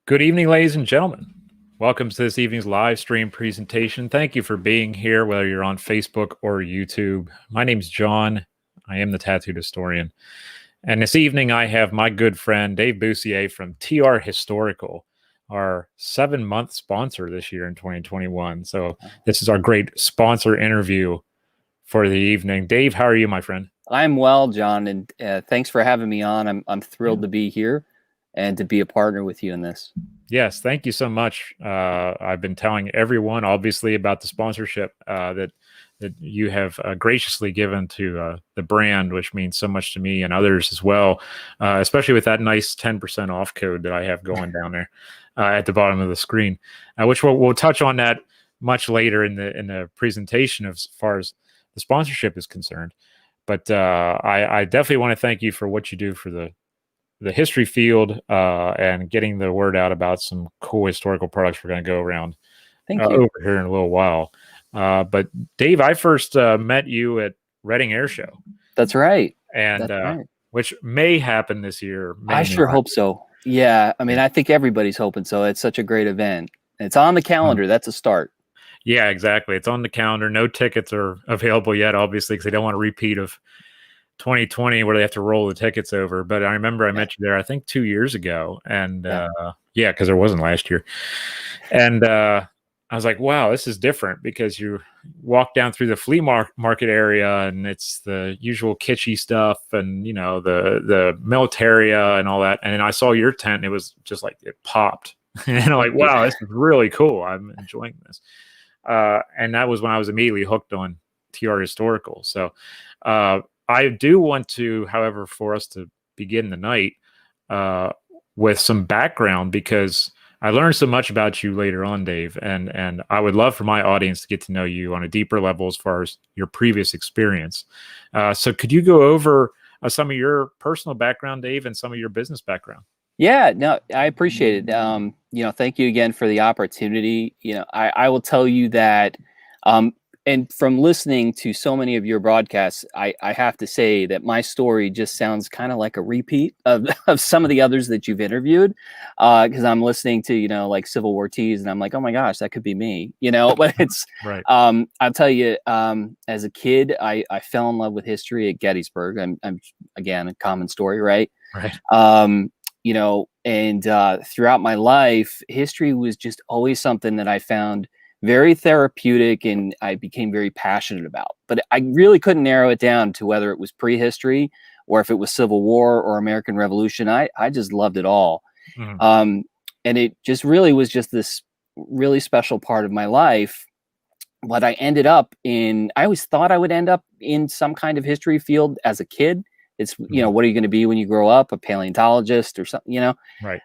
Good evening, ladies and gentlemen. Welcome to this evening's live stream presentation. Thank you for being here, whether you're on Facebook or YouTube. My name's John. I am the Tattooed Historian. And this evening, I have my good friend, Dave Boussier from TR Historical, our 7-month sponsor this year in 2021. So this is our great sponsor interview for the evening. Dave, how are you, my friend? I'm well, John, and thanks for having me on. I'm thrilled to be here and to be a partner with you in this. Yes, thank you so much. I've been telling everyone, obviously, about the sponsorship that you have graciously given to the brand, which means so much to me and others as well, especially with that nice 10% off code that I have going down there at the bottom of the screen, which we'll touch on that much later in the presentation as far as the sponsorship is concerned. But I definitely want to thank you for what you do for the history field and getting the word out about some cool historical products we're going to go around over here in a little while. But Dave, I first met you at Reading Air Show. That's right. And which may happen this year. I sure hope so. Yeah. I mean, I think everybody's hoping so. It's such a great event. It's on the calendar. That's a start. Yeah, exactly. It's on the calendar. No tickets are available yet, obviously, because they don't want a repeat of 2020 where they have to roll the tickets over. But I remember I met you there, I think 2 years ago. And because there wasn't last year. And I was like, wow, this is different, because you walk down through the flea market area and it's the usual kitschy stuff and, you know, the militaria and all that. And then I saw your tent and it was just like, it popped. And I'm like, wow, this is really cool. I'm enjoying this. And that was when I was immediately hooked on TR Historical. So I do want to, however, for us to begin the night with some background, because I learned so much about you later on, Dave, and I would love for my audience to get to know you on a deeper level as far as your previous experience. So could you go over some of your personal background, Dave, and some of your business background? Yeah, no, I appreciate it. Thank you again for the opportunity. I will tell you that, and from listening to so many of your broadcasts, I have to say that my story just sounds kind of like a repeat of some of the others that you've interviewed, because I'm listening to, like Civil War Tees, and I'm like, oh my gosh, that could be me, but it's, right. I'll tell you, as a kid, I fell in love with history at Gettysburg. I'm again, a common story, right? Right. And throughout my life, history was just always something that I found very therapeutic and I became very passionate about. But I really couldn't narrow it down to whether it was prehistory or if it was Civil War or American Revolution. I just loved it all. Mm-hmm. And it just really was just this really special part of my life. But I always thought I would end up in some kind of history field as a kid. It's, what are you going to be when you grow up? A paleontologist or something, Right.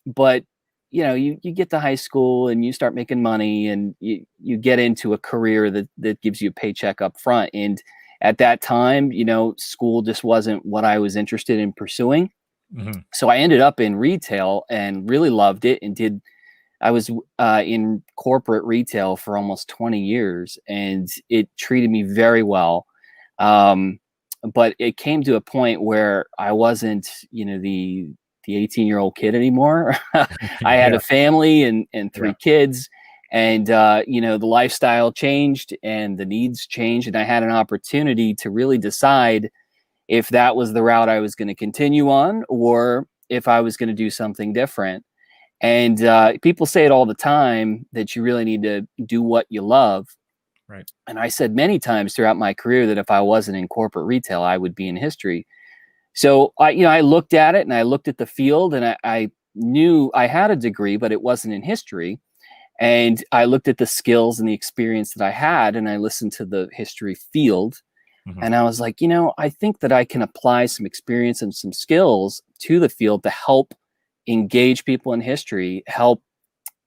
But, you get to high school and you start making money and you get into a career that gives you a paycheck up front. And at that time, school just wasn't what I was interested in pursuing. Mm-hmm. So I ended up in retail and really loved it and I was in corporate retail for almost 20 years and it treated me very well. But it came to a point where I wasn't, the 18-year-old kid anymore. I had a family and 3 kids, and the lifestyle changed and the needs changed, and I had an opportunity to really decide if that was the route I was going to continue on or if I was going to do something different. And people say it all the time that you really need to do what you love. Right. And I said many times throughout my career that if I wasn't in corporate retail, I would be in history. So I looked at it and I looked at the field and I knew I had a degree, but it wasn't in history. And I looked at the skills and the experience that I had and I listened to the history field. Mm-hmm. And I was like, I think that I can apply some experience and some skills to the field to help engage people in history, help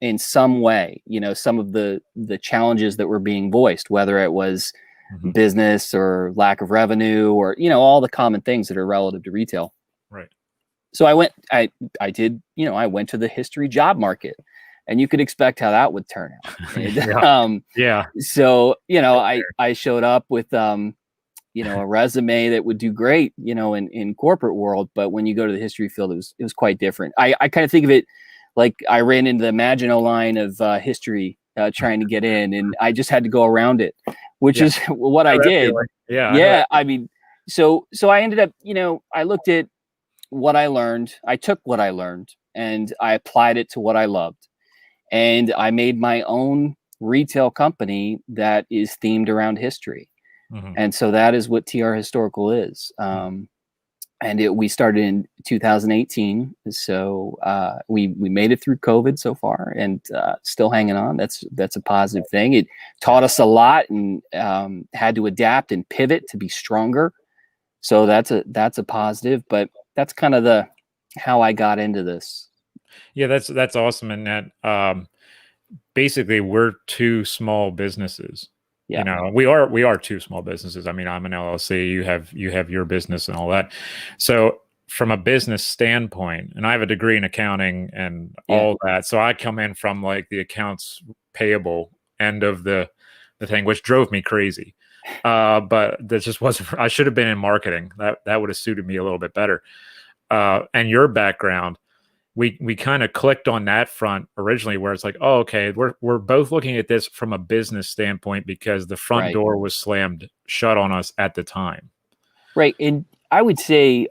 in some way, some of the challenges that were being voiced, whether it was mm-hmm. business or lack of revenue or, all the common things that are relative to retail. Right. So I went to the history job market and you could expect how that would turn out. And, So, I showed up with, a resume that would do great, in corporate world. But when you go to the history field, it was quite different. I kind of think of it like I ran into the Maginot line of history trying to get in, and I just had to go around it, which is what I did. Yeah. Yeah. I mean, so I ended up, I looked at what I learned. I took what I learned and I applied it to what I loved. And I made my own retail company that is themed around history. Mm-hmm. And so that is what TR Historical is. And we started in 2018. So we made it through COVID so far, and still hanging on. That's a positive thing. It taught us a lot, and had to adapt and pivot to be stronger. So that's a positive. But that's kind of how I got into this. Yeah, that's awesome. And that basically we're two small businesses. Yeah. We are two small businesses. I mean, I'm an LLC, you have your business and all that. So from a business standpoint, and I have a degree in accounting and all that. So I come in from like the accounts payable end of the thing, which drove me crazy. But that just wasn't, I should have been in marketing. That would have suited me a little bit better. And your background, we kind of clicked on that front originally, where it's like, oh, okay, we're both looking at this from a business standpoint because the front door was slammed shut on us at the time. Right. And I would say,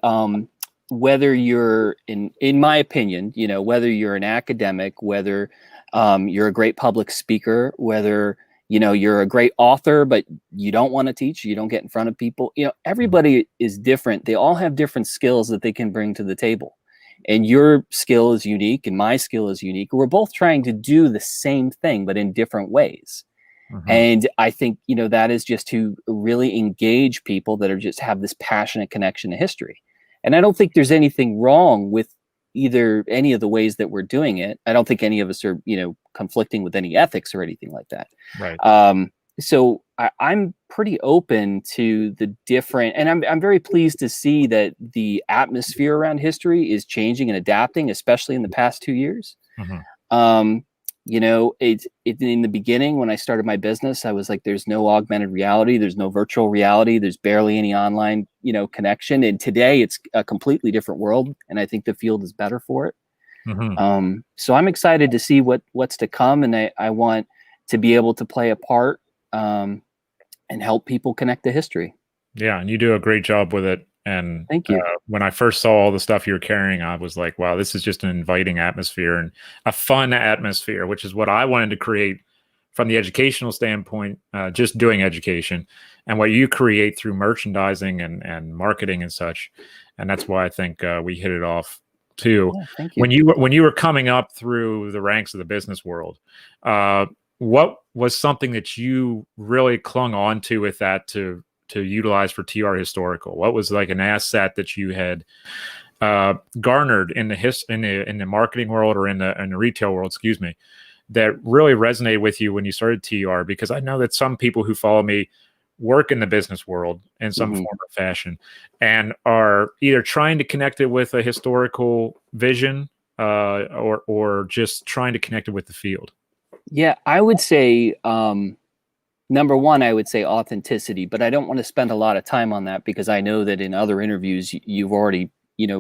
whether you're in my opinion, whether you're an academic, whether you're a great public speaker, whether you're a great author, but you don't want to teach, you don't get in front of people, everybody is different. They all have different skills that they can bring to the table. And your skill is unique and my skill is unique. We're both trying to do the same thing, but in different ways. Mm-hmm. And I think, that is just to really engage people that just have this passionate connection to history. And I don't think there's anything wrong with any of the ways that we're doing it. I don't think any of us are, conflicting with any ethics or anything like that. Right. So I'm pretty open to the different, and I'm very pleased to see that the atmosphere around history is changing and adapting, especially in the past 2 years. Mm-hmm. It's in the beginning when I started my business, I was like, there's no augmented reality, there's no virtual reality, there's barely any online, connection. And today it's a completely different world, and I think the field is better for it. Mm-hmm. So I'm excited to see what's to come, and I want to be able to play a part and help people connect to history. Yeah, and you do a great job with it. And thank you. When I first saw all the stuff you were carrying, I was like, wow, this is just an inviting atmosphere and a fun atmosphere, which is what I wanted to create from the educational standpoint, just doing education, and what you create through merchandising and marketing and such. And that's why I think we hit it off too. Yeah, thank you. When you were coming up through the ranks of the business world, what was something that you really clung on to with that to utilize for TR Historical? What was like an asset that you had garnered in the marketing world or in the retail world, excuse me, that really resonated with you when you started TR? Because I know that some people who follow me work in the business world in some form or fashion and are either trying to connect it with a historical vision or just trying to connect it with the field. Yeah, I would say, number one, I would say authenticity, but I don't want to spend a lot of time on that because I know that in other interviews you've already,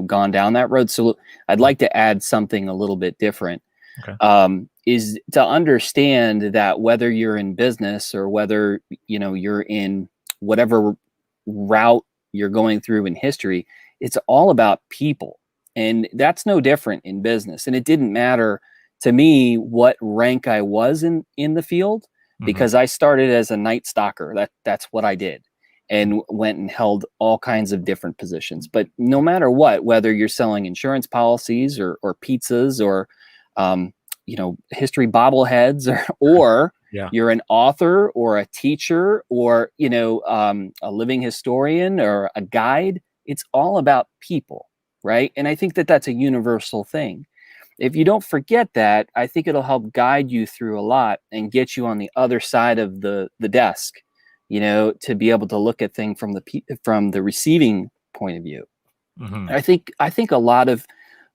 gone down that road. So I'd like to add something a little bit different. Okay. Is to understand that whether you're in business or whether, you're in whatever route you're going through in history, it's all about people. And that's no different in business. And it didn't matter to me what rank I was in the field, because I started as a night stalker. That's what I did, and went and held all kinds of different positions. But no matter what, whether you're selling insurance policies or pizzas or, history bobbleheads or yeah, you're an author or a teacher or, a living historian or a guide, it's all about people, right? And I think that that's a universal thing. If you don't forget that, I think it'll help guide you through a lot and get you on the other side of the desk, to be able to look at things from the receiving point of view. Mm-hmm. I think a lot of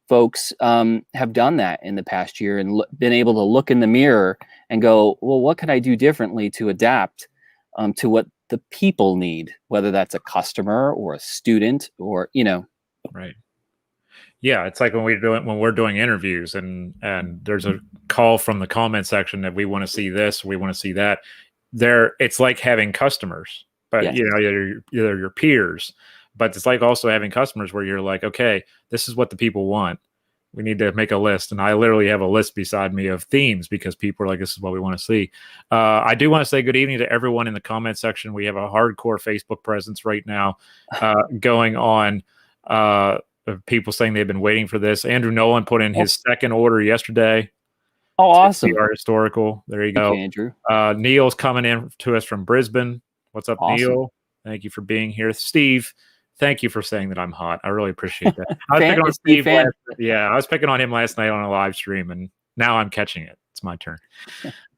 folks have done that in the past year and been able to look in the mirror and go, well, what can I do differently to adapt to what the people need, whether that's a customer or a student or, Right. Yeah, it's like when we're doing interviews and there's a call from the comment section that we want to see this, we want to see that. It's like having customers, but Yes. you're your peers. But it's like also having customers where you're like, okay, this is what the people want. We need to make a list, and I literally have a list beside me of themes because people are like, this is what we want to see. I do want to say good evening to everyone in the comment section. We have a hardcore Facebook presence right now going on. Of people saying they've been waiting for this. Andrew Nolan put in his second order yesterday. Oh, awesome. TR Historical. There you go. Thank you, Andrew. Neil's coming in to us from Brisbane. What's up, awesome. Neil? Thank you for being here. Steve, thank you for saying that I'm hot. I really appreciate that. I was picking on Steve I was picking on him last night on a live stream, and now I'm catching it. It's my turn.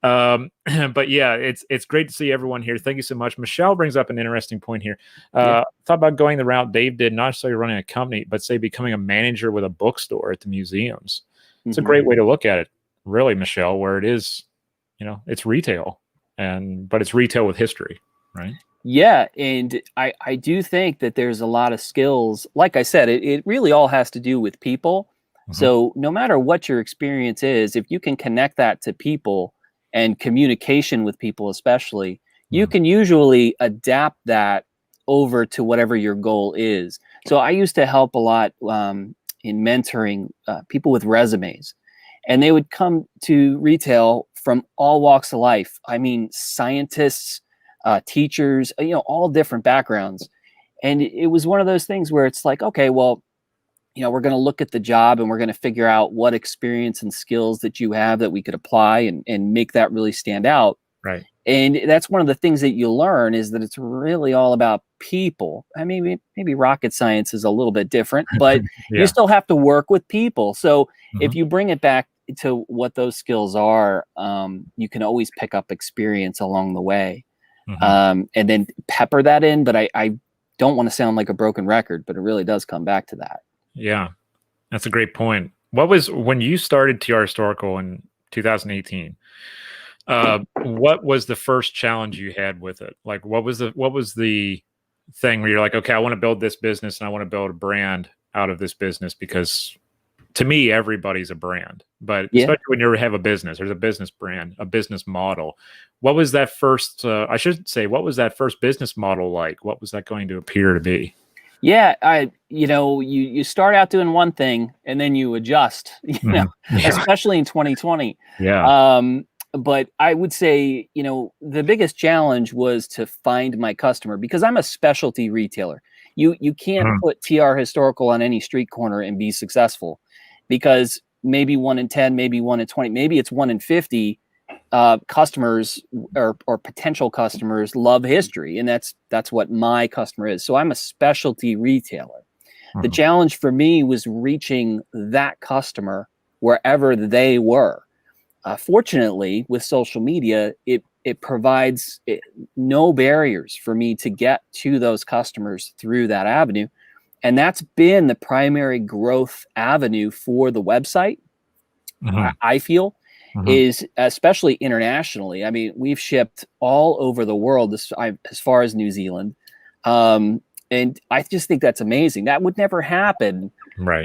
But yeah, it's great to see everyone here. Thank you so much. Michelle brings up an interesting point here. Thought about going the route Dave did, not necessarily running a company, but say becoming a manager with a bookstore at the museums. It's a great way to look at it, really, Michelle, where it is, it's retail, but it's retail with history, right? Yeah, and I do think that there's a lot of skills. Like I said, it really all has to do with people. So no matter what your experience is, if you can connect that to people and communication with people especially, you can usually adapt that over to whatever your goal is. So I used to help a lot in mentoring people with resumes, and they would come to retail from all walks of life. I mean, scientists, teachers, all different backgrounds. And it was one of those things where it's like, okay, well, we're going to look at the job and we're going to figure out what experience and skills that you have that we could apply and make that really stand out. Right. And that's one of the things that you learn is that it's really all about people. I mean, maybe rocket science is a little bit different, but you still have to work with people. So if you bring it back to what those skills are, you can always pick up experience along the way. And then pepper that in. But I don't want to sound like a broken record, but it really does come back to that. Yeah, that's a great point. What was, when you started TR Historical in 2018, what was the first challenge you had with it? Like, what was the thing where you're like, okay, I want to build this business and I want to build a brand out of this business? Because to me, everybody's a brand, but especially when you have a business, there's a business brand, a business model. What was that first, I should say, what was that first business model like? What was that going to appear to be? Yeah, you start out doing one thing and then you adjust, especially in 2020. Yeah. But I would say, the biggest challenge was to find my customer, because I'm a specialty retailer. You can't put TR Historical on any street corner and be successful, because maybe 1 in 10, maybe 1 in 20, maybe it's 1 in 50 customers or potential customers love history, and that's what my customer is. So I'm a specialty retailer. The challenge for me was reaching that customer wherever they were. Fortunately, with social media, it provides no barriers for me to get to those customers through that avenue, and that's been the primary growth avenue for the website. I feel. Is especially internationally. I mean, we've shipped all over the world as far as New Zealand. And I just think that's amazing. That would never happen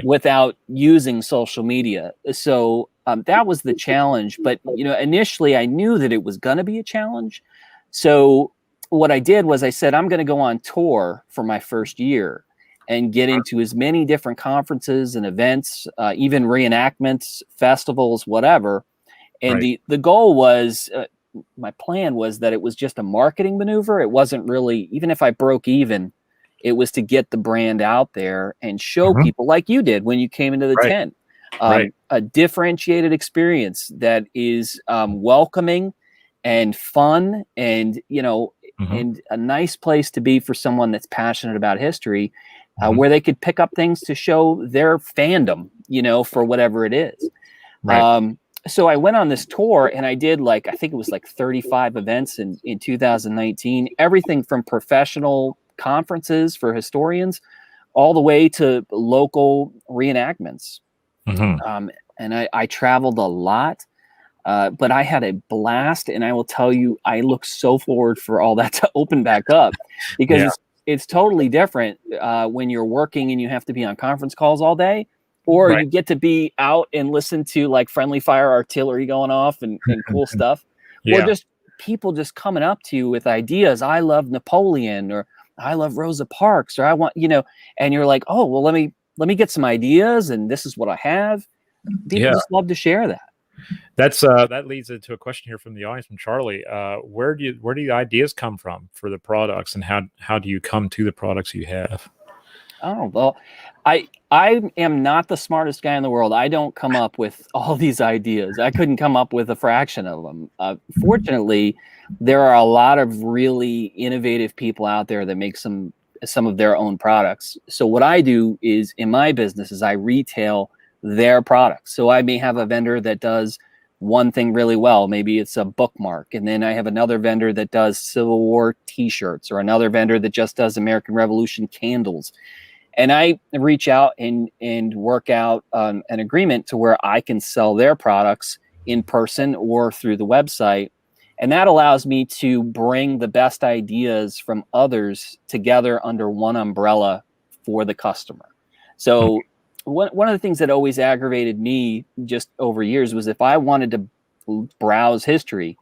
without using social media. So that was the challenge. But, initially I knew that it was going to be a challenge. So what I did was I said, I'm going to go on tour for my first year and get into as many different conferences and events, even reenactments, festivals, whatever. And the goal was, my plan was that it was just a marketing maneuver. It wasn't really, even if I broke even, it was to get the brand out there and show people, like you did when you came into the tent, a differentiated experience that is welcoming and fun and, and a nice place to be for someone that's passionate about history, where they could pick up things to show their fandom, for whatever it is. So I went on this tour and I did I think it was 35 events in 2019, everything from professional conferences for historians all the way to local reenactments. And I traveled a lot, but I had a blast. And I will tell you, I look so forward for all that to open back up, because it's totally different when you're working and you have to be on conference calls all day. or Right. you get to be out and listen to like friendly fire artillery going off and cool stuff, or Yeah. just people just coming up to you with ideas. I love Napoleon, or I love Rosa Parks, or I want, and you're like, oh, well, let me get some ideas, and this is what I have. People Yeah. just love to share that. That's that leads into a question here from the audience from Charlie. Where do the ideas come from for the products, and how do you come to the products you have? Oh, well, I am not the smartest guy in the world. I don't come up with all these ideas. I couldn't come up with a fraction of them. Fortunately, there are a lot of really innovative people out there that make some of their own products. So what I do is, in my business, is I retail their products. So I may have a vendor that does one thing really well. Maybe it's a bookmark. And then I have another vendor that does Civil War t-shirts, or another vendor that just does American Revolution candles. And I reach out and work out an agreement to where I can sell their products in person or through the website. And that allows me to bring the best ideas from others together under one umbrella for the customer. So one of the things that always aggravated me just over years was, if I wanted to browse history,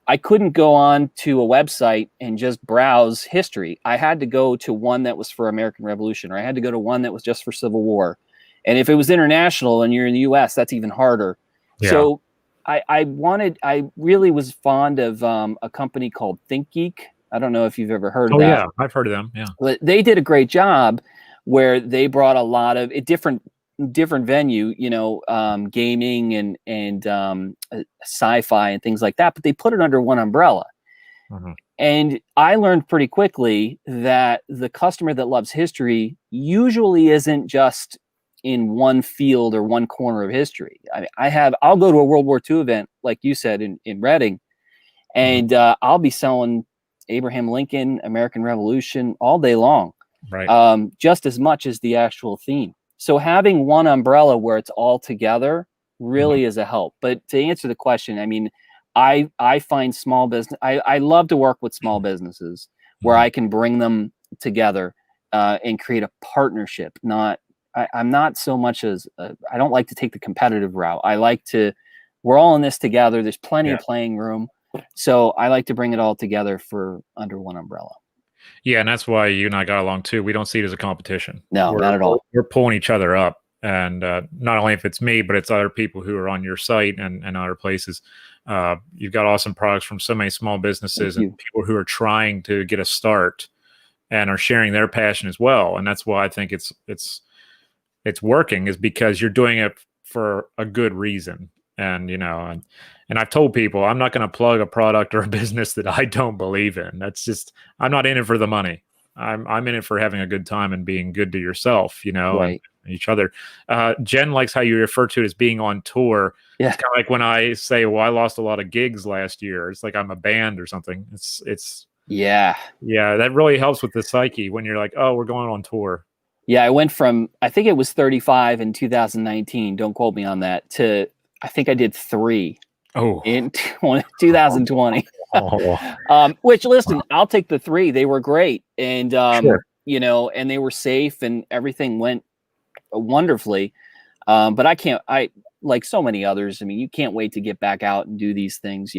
I couldn't go on to a website and just browse history. I had to go to one that was for American Revolution, or I had to go to one that was just for Civil War. And if it was international and you're in the US, that's even harder. Yeah. So I really was fond of a company called ThinkGeek. I don't know if you've ever heard of that. Yeah, I've heard of them. Yeah. But they did a great job where they brought a lot of different venue, gaming and sci-fi and things like that, but they put it under one umbrella. Mhm. And I learned pretty quickly that the customer that loves history usually isn't just in one field or one corner of history. I mean, I'll go to a World War II event, like you said, in Reading, and I'll be selling Abraham Lincoln, American Revolution all day long, Right. just as much as the actual theme. So having one umbrella where it's all together really is a help. But to answer the question, I mean, I find small business. I love to work with small businesses where I can bring them together and create a partnership. I'm not so much as I don't like to take the competitive route. I like to, we're all in this together. There's plenty of playing room. So I like to bring it all together for under one umbrella. Yeah, and that's why you and I got along too. We don't see it as a competition. No, not at all. We're pulling each other up, and not only if it's me, but it's other people who are on your site and other places. You've got awesome products from so many small businesses and people who are trying to get a start and are sharing their passion as well. And that's why I think it's working, is because you're doing it for a good reason. And and I've told people, I'm not going to plug a product or a business that I don't believe in. That's just, I'm not in it for the money. I'm in it for having a good time and being good to yourself, and each other. Jen likes how you refer to it as being on tour. Yeah. It's kind of like when I say, well, I lost a lot of gigs last year. It's like I'm a band or something. It's yeah. That really helps with the psyche when you're like, oh, we're going on tour. Yeah. I went from, I think it was 35 in 2019. Don't quote me on that, to, I think I did 3 in 2020. Which, listen, I'll take the 3. They were great. And, and they were safe and everything went wonderfully. But I like so many others, I mean, you can't wait to get back out and do these things,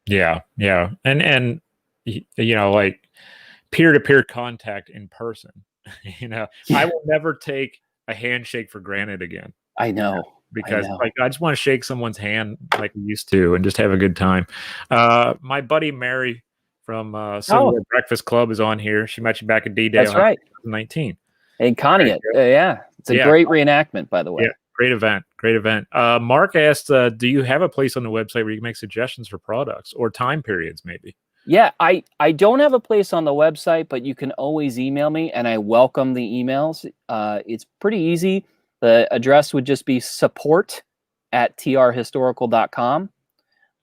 Yeah. Yeah. And like peer-to-peer contact in person, I will never take a handshake for granted again. I know. Because I just want to shake someone's hand like we used to and just have a good time. My buddy Mary from Civil War Breakfast Club is on here. She met you back at D-Day. That's right. 2019. And Connie, it's a great reenactment, by the way. Yeah, great event. Mark asked, do you have a place on the website where you can make suggestions for products or time periods, maybe? Yeah, I don't have a place on the website, but you can always email me, and I welcome the emails. It's pretty easy. The address would just be support@trhistorical.com.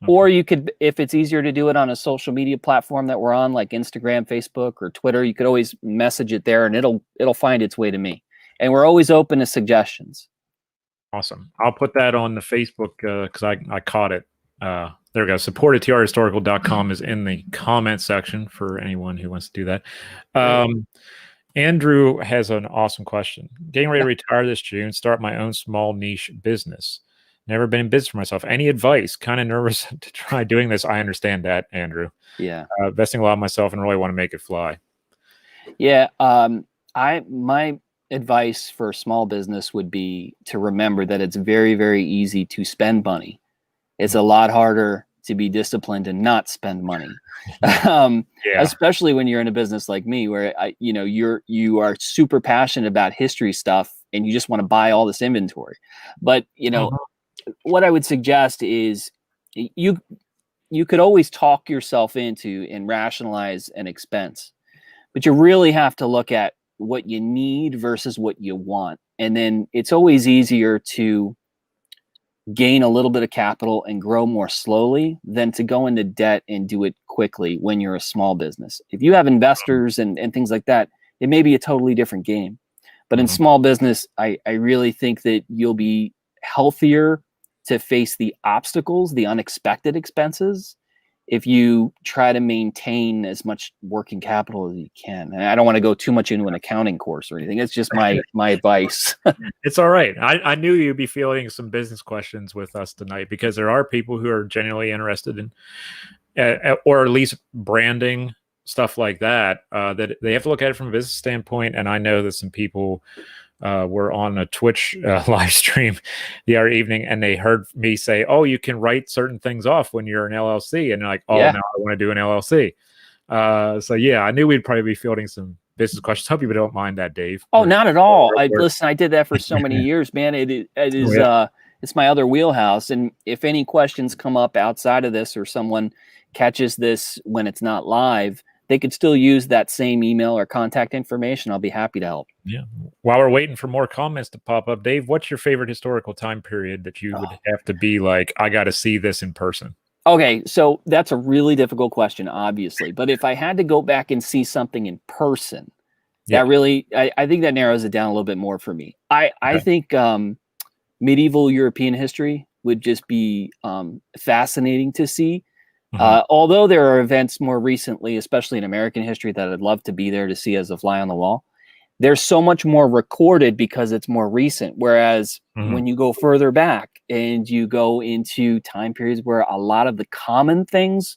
Or you could, if it's easier to do it on a social media platform that we're on, like Instagram, Facebook, or Twitter, you could always message it there and it'll find its way to me. And we're always open to suggestions. Awesome. I'll put that on the Facebook because I caught it. There we go. Support@trhistorical.com is in the comment section for anyone who wants to do that. Andrew has an awesome question. Getting ready to retire this June, start my own small niche business. Never been in business for myself. Any advice? Kind of nervous to try doing this. I understand that, Andrew. Yeah. Investing a lot in myself and really want to make it fly. Yeah. My advice for small business would be to remember that it's very, very easy to spend money. It's a lot harder to be disciplined and not spend money. Yeah. Especially when you're in a business like me, where you are super passionate about history stuff and you just want to buy all this inventory. But what I would suggest is you could always talk yourself into and rationalize an expense, but you really have to look at what you need versus what you want. And then it's always easier to gain a little bit of capital and grow more slowly than to go into debt and do it quickly when you're a small business. If you have investors and things like that, it may be a totally different game. But in small business, I really think that you'll be healthier to face the obstacles, the unexpected expenses, if you try to maintain as much working capital as you can. And I don't want to go too much into an accounting course or anything. It's just my advice. It's all right. I knew you'd be fielding some business questions with us tonight because there are people who are genuinely interested in, or at least branding, stuff like that, that they have to look at it from a business standpoint. And I know that some people were on a Twitch live stream the other evening, and they heard me say, "Oh, you can write certain things off when you're an LLC," and they're like, "Oh, now I want to do an LLC." So yeah, I knew we'd probably be fielding some business questions. Hope you don't mind that, Dave. Oh, not at all. Listen, I did that for so many years, man. It is it's my other wheelhouse. And if any questions come up outside of this, or someone catches this when it's not live, they could still use that same email or contact information. I'll be happy to help. Yeah. While we're waiting for more comments to pop up, Dave, what's your favorite historical time period that you would have to be like, I got to see this in person? Okay, so that's a really difficult question, obviously. But if I had to go back and see something in person, that really, I think that narrows it down a little bit more for me. I think medieval European history would just be fascinating to see. Although there are events more recently, especially in American history, that I'd love to be there to see as a fly on the wall, there's so much more recorded because it's more recent. Whereas when you go further back and you go into time periods where a lot of the common things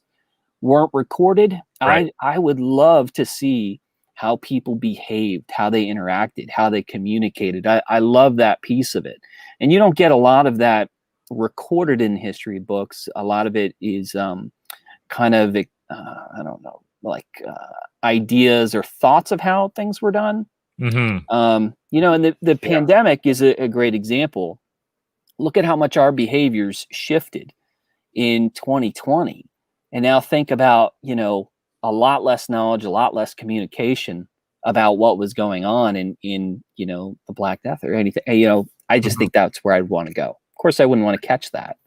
weren't recorded, I would love to see how people behaved, how they interacted, how they communicated. I love that piece of it. And you don't get a lot of that recorded in history books. A lot of it is kind of, I don't know, like ideas or thoughts of how things were done. And the pandemic is a great example. Look at how much our behaviors shifted in 2020. And now think about, a lot less knowledge, a lot less communication about what was going on in the Black Death or anything. I just think that's where I'd want to go. Of course, I wouldn't want to catch that.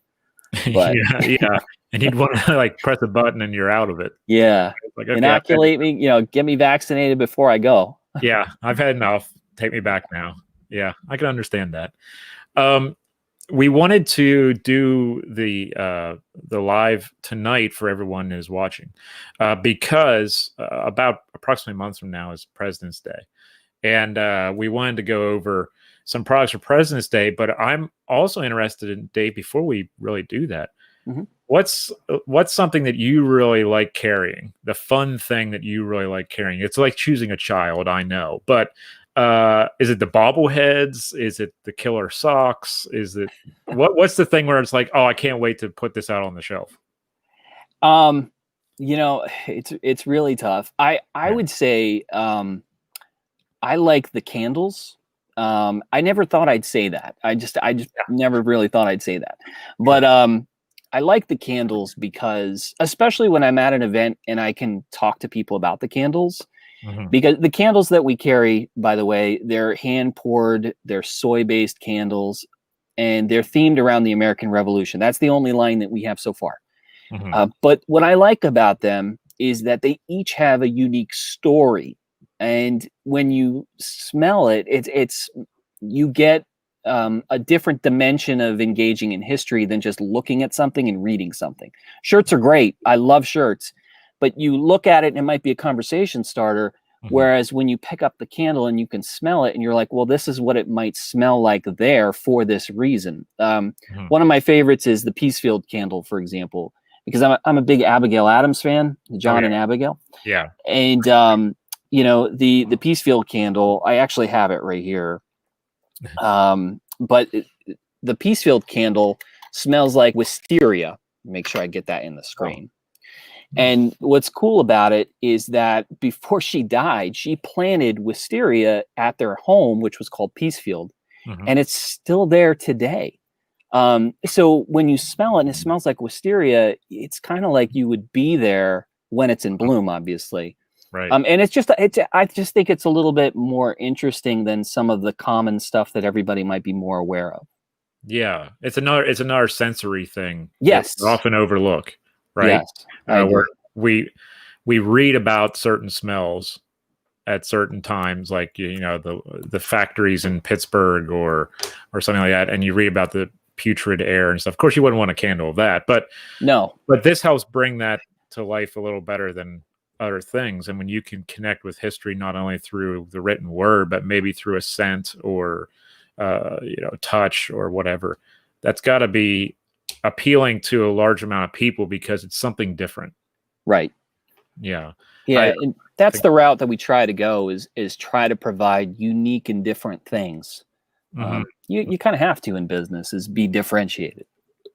But yeah. And you'd want to like press a button and you're out of it. Yeah. Like, okay, inoculate me, get me vaccinated before I go. Yeah, I've had enough. Take me back now. Yeah, I can understand that. We wanted to do the live tonight for everyone who's watching, because about approximately a month from now is President's Day, and we wanted to go over some products for President's Day. But I'm also interested in, Dave, before we really do that, what's something that you really like carrying? The fun thing that you really like carrying? It's like choosing a child, I know, but is it the bobbleheads? Is it the killer socks? Is it what's the thing where it's like, oh, I can't wait to put this out on the shelf? It's really tough. I would say I like the candles. I never thought I'd say that. I just never really thought I'd say that. But I like the candles because, especially when I'm at an event and I can talk to people about the candles, because the candles that we carry, by the way, they're hand poured, they're soy-based candles, and they're themed around the American Revolution. That's the only line that we have so far. But what I like about them is that they each have a unique story. And when you smell it, you get a different dimension of engaging in history than just looking at something and reading something. Shirts are great. I love shirts. But you look at it and it might be a conversation starter. Whereas when you pick up the candle and you can smell it and you're like, well, this is what it might smell like there for this reason. One of my favorites is the Peacefield candle, for example, because I'm a big Abigail Adams fan, John and Abigail. Yeah. And, you know, the Peacefield candle, I actually have it right here. But the Peacefield candle smells like wisteria. Make sure I get that in the screen. And what's cool about it is that before she died, she planted wisteria at their home, which was called Peacefield, and it's still there today. So when you smell it and it smells like wisteria, it's kind of like you would be there when it's in bloom, obviously. Right. And I just think it's a little bit more interesting than some of the common stuff that everybody might be more aware of. Yeah. It's another sensory thing. Yes. Often overlook. Right. Yes, where we read about certain smells at certain times, like, you know, the factories in Pittsburgh or something like that, and you read about the putrid air and stuff. Of course, you wouldn't want a candle of that, but this helps bring that to life a little better than other things. And when you can connect with history not only through the written word, but maybe through a scent or you know, touch or whatever, that's got to be appealing to a large amount of people because it's something different. Right. Yeah. And that's the route that we try to go is try to provide unique and different things. You kind of have to in business is be differentiated.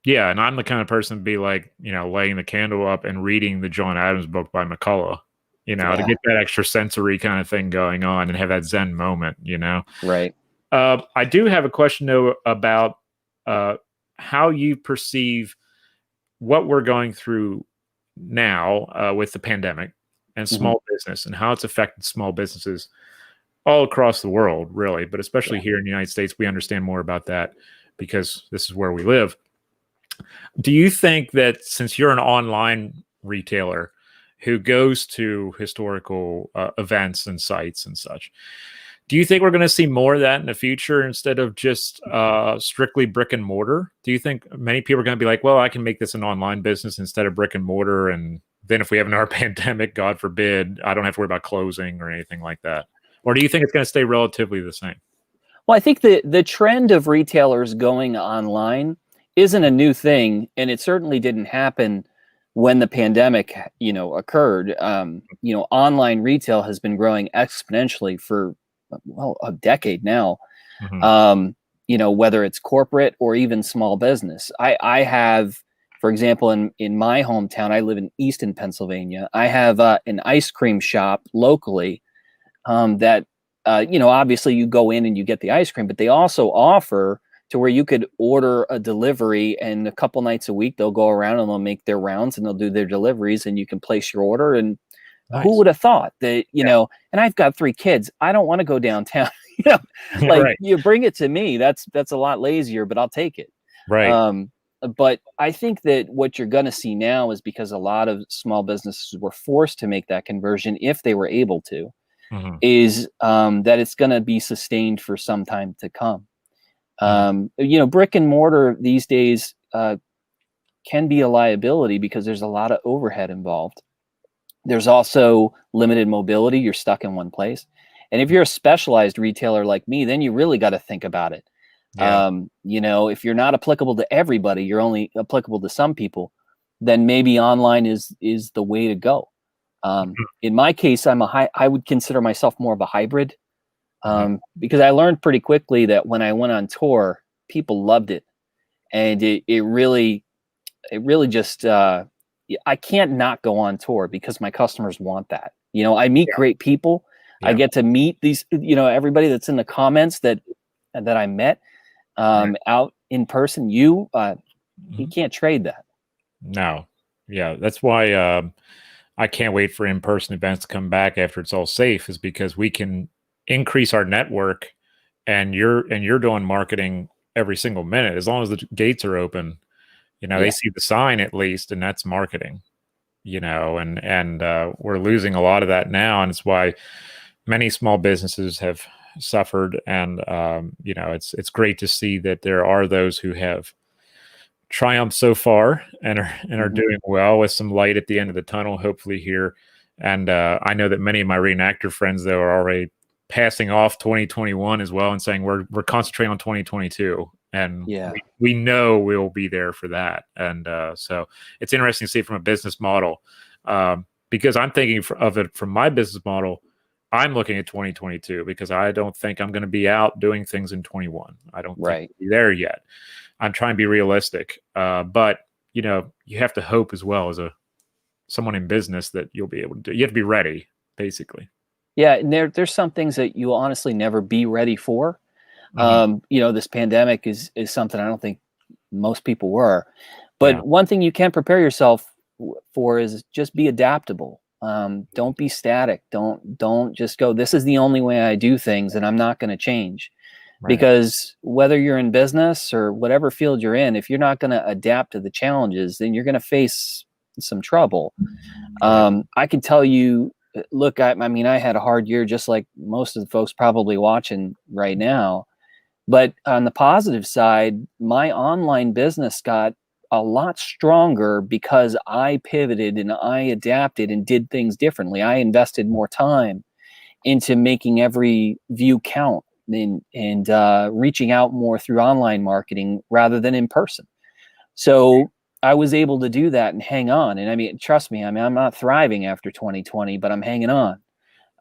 Yeah. And I'm the kind of person to be like, you know, laying the candle up and reading the John Adams book by McCullough, you know, to get that extra sensory kind of thing going on and have that Zen moment, you know? Right. I do have a question though about how you perceive what we're going through now with the pandemic and small business and how it's affected small businesses all across the world, really, but especially here in the United States. We understand more about that because this is where we live. Do you think that since you're an online retailer who goes to historical events and sites and such, do you think we're going to see more of that in the future instead of just strictly brick and mortar? Do you think many people are going to be like, well, I can make this an online business instead of brick and mortar, and then if we have another pandemic, God forbid, I don't have to worry about closing or anything like that? Or do you think it's going to stay relatively the same? Well, I think the trend of retailers going online isn't a new thing, and it certainly didn't happen when the pandemic, you know, occurred. You know, online retail has been growing exponentially for a decade now. You know, whether it's corporate or even small business. I have, for example, in my hometown, I live in Easton, Pennsylvania. I have an ice cream shop locally that, you know, obviously you go in and you get the ice cream, but they also offer to where you could order a delivery, and a couple nights a week they'll go around and they'll make their rounds and they'll do their deliveries, and you can place your order. And who would have thought that, you know, and I've got 3 kids. I don't want to go downtown, you know, like you bring it to me. That's a lot lazier, but I'll take it. Right. But I think that what you're going to see now is because a lot of small businesses were forced to make that conversion if they were able to, is that it's going to be sustained for some time to come. You know, brick and mortar these days can be a liability because there's a lot of overhead involved. There's also limited mobility. You're stuck in one place. And if you're a specialized retailer like me, then you really got to think about it. You know, if you're not applicable to everybody, you're only applicable to some people, then maybe online is the way to go. In my case, I would consider myself more of a hybrid. Because I learned pretty quickly that when I went on tour, people loved it. And it really just, I can't not go on tour because my customers want that. You know, I meet great people. I get to meet these, you know, everybody that's in the comments that I met out in person. You can't trade that. No. Yeah. That's why I can't wait for in-person events to come back after it's all safe, is because we can increase our network, and you're doing marketing every single minute. As long as the gates are open, you know, they see the sign at least, and that's marketing, you know, and we're losing a lot of that now. And it's why many small businesses have suffered. And, you know, it's great to see that there are those who have triumphed so far and are doing well with some light at the end of the tunnel, hopefully here And I know that many of my reenactor friends, though, are already passing off 2021 as well and saying we're concentrating on 2022. And Yeah. we know we'll be there for that. And so it's interesting to see from a business model, because I'm thinking of it from my business model. I'm looking at 2022 because I don't think I'm going to be out doing things in 21. I don't think we'll be there yet. I'm trying to be realistic, but you know, you have to hope as well as someone in business that you'll be able to do. You have to be ready, basically. Yeah, and there's some things that you will honestly never be ready for. You know, this pandemic is something I don't think most people were. But one thing you can prepare yourself for is just be adaptable. Don't be static. Don't just go, this is the only way I do things and I'm not going to change. Right. Because whether you're in business or whatever field you're in, if you're not going to adapt to the challenges, then you're going to face some trouble. I can tell you, look, I mean, I had a hard year just like most of the folks probably watching right now. But on the positive side, my online business got a lot stronger because I pivoted and I adapted and did things differently. I invested more time into making every view count and reaching out more through online marketing rather than in person. So I was able to do that and hang on. And I mean, trust me, I mean, I'm not thriving after 2020, but I'm hanging on.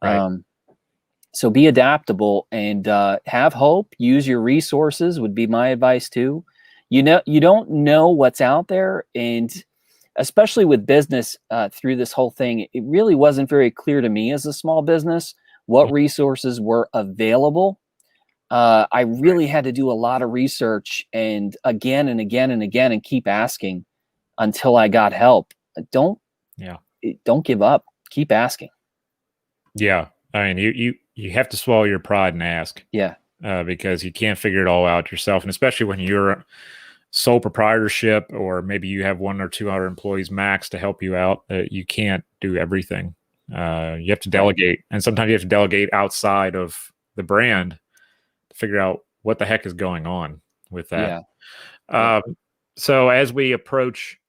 Right. So be adaptable and have hope. Use your resources would be my advice too. You know, you don't know what's out there, and especially with business through this whole thing, it really wasn't very clear to me as a small business what resources were available. I really had to do a lot of research and again and again and again and keep asking until I got help. Don't give up. Keep asking. Yeah, I mean, you have to swallow your pride and ask. Yeah. Because you can't figure it all out yourself. And especially when you're sole proprietorship, or maybe you have 1 or 2 other employees max to help you out, you can't do everything. You have to delegate. And sometimes you have to delegate outside of the brand to figure out what the heck is going on with that. Yeah. So as we approach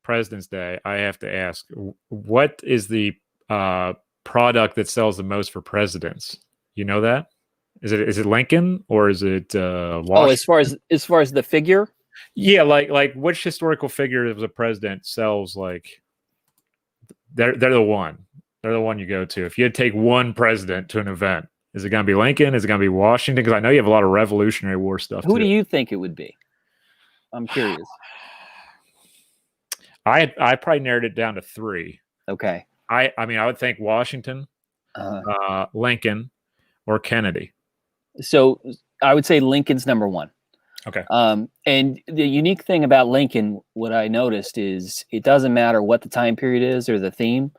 President's Day, I have to ask, what is the product that sells the most for presidents? You know that? Is it Lincoln or is it Washington? Oh, as far as the figure? Yeah, like which historical figure of the president sells like they're the one. They're the one you go to. If you had to take one president to an event, is it going to be Lincoln? Is it going to be Washington? Because I know you have a lot of Revolutionary War stuff. Who do you think it would be? I'm curious. I probably narrowed it down to 3. Okay. I mean, I would think Washington, Lincoln, or Kennedy. So I would say Lincoln's number 1. Okay. And the unique thing about Lincoln, what I noticed is it doesn't matter what the time period is or the theme.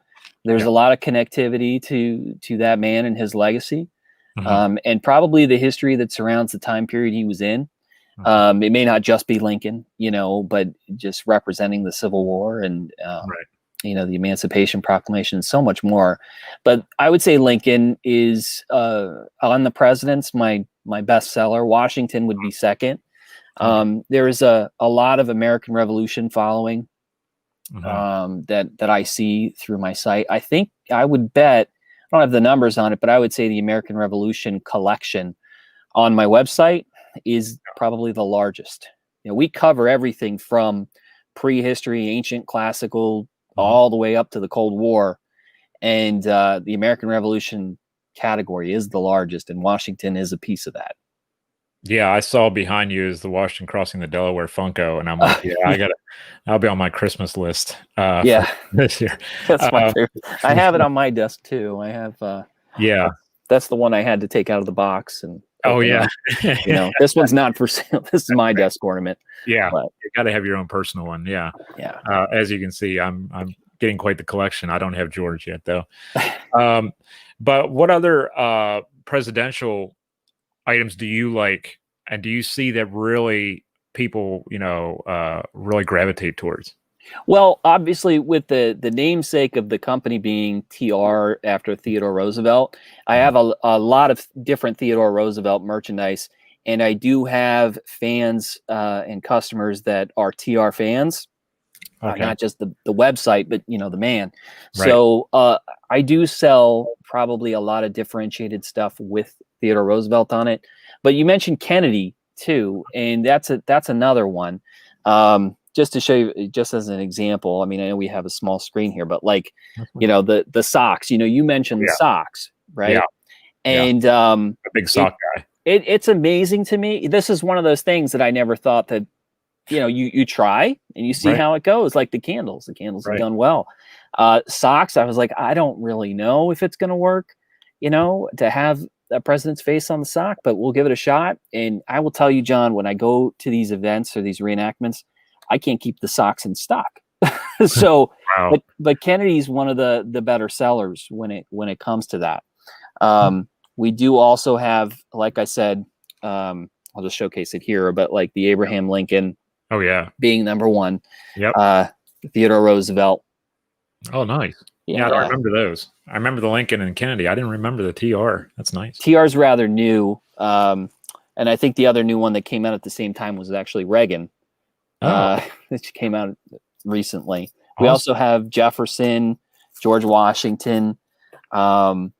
There's a lot of connectivity to that man and his legacy, and probably the history that surrounds the time period he was in. It may not just be Lincoln, you know, but just representing the Civil War and you know, the Emancipation Proclamation and so much more. But I would say Lincoln is on the presidents, my bestseller. Washington would be second. There is a lot of American Revolution following that I see through my site. I think I would bet, I don't have the numbers on it, but I would say the American Revolution collection on my website is probably the largest. You know, we cover everything from prehistory, ancient, classical, all the way up to the Cold War. And the American Revolution category is the largest, and Washington is a piece of that. Yeah, I saw behind you is the Washington Crossing the Delaware Funko, and I'm like, I'll be on my Christmas list this year. That's my favorite. I have it on my desk too. I have that's the one I had to take out of the box and you know, this one's not for sale. This is my desk ornament. Yeah, but you got to have your own personal one. Yeah. As you can see, I'm getting quite the collection. I don't have George yet though. But what other presidential items do you like, and do you see that really people, you know, really gravitate towards? Well, obviously, with the namesake of the company being TR after Theodore Roosevelt, I have a lot of different Theodore Roosevelt merchandise, and I do have fans and customers that are TR fans. Okay. not just the website, but the man. Right. So I do sell probably a lot of differentiated stuff with Theodore Roosevelt on it. But you mentioned Kennedy too, and that's another one. Just to show you, just as an example, I mean, I know we have a small screen here, but like, the socks. You mentioned the socks, right? Yeah. And a big sock guy. It's amazing to me. This is one of those things that I never thought that you try and you see how it goes. Like the candles have done well. Socks, I was like, I don't really know if it's going to work, to have a president's face on the sock, but we'll give it a shot. And I will tell you, John, when I go to these events or these reenactments, I can't keep the socks in stock. So, wow. but Kennedy's one of the better sellers when it comes to that. We do also have, like I said, I'll just showcase it here, but like the Abraham Lincoln. Oh yeah, being number one. Yep. Theodore Roosevelt. Oh, nice. Yeah, I don't remember those. I remember the Lincoln and Kennedy. I didn't remember the TR. That's nice. TR's rather new, and I think the other new one that came out at the same time was actually Reagan. Which came out recently. Awesome. We also have Jefferson, George Washington, and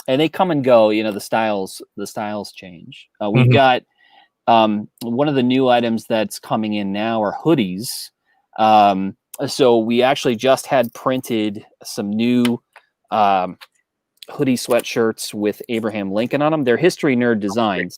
they come and go. The styles change. We've got one of the new items that's coming in now are hoodies. So we actually just had printed some new hoodie sweatshirts with Abraham Lincoln on them. They're History Nerd designs.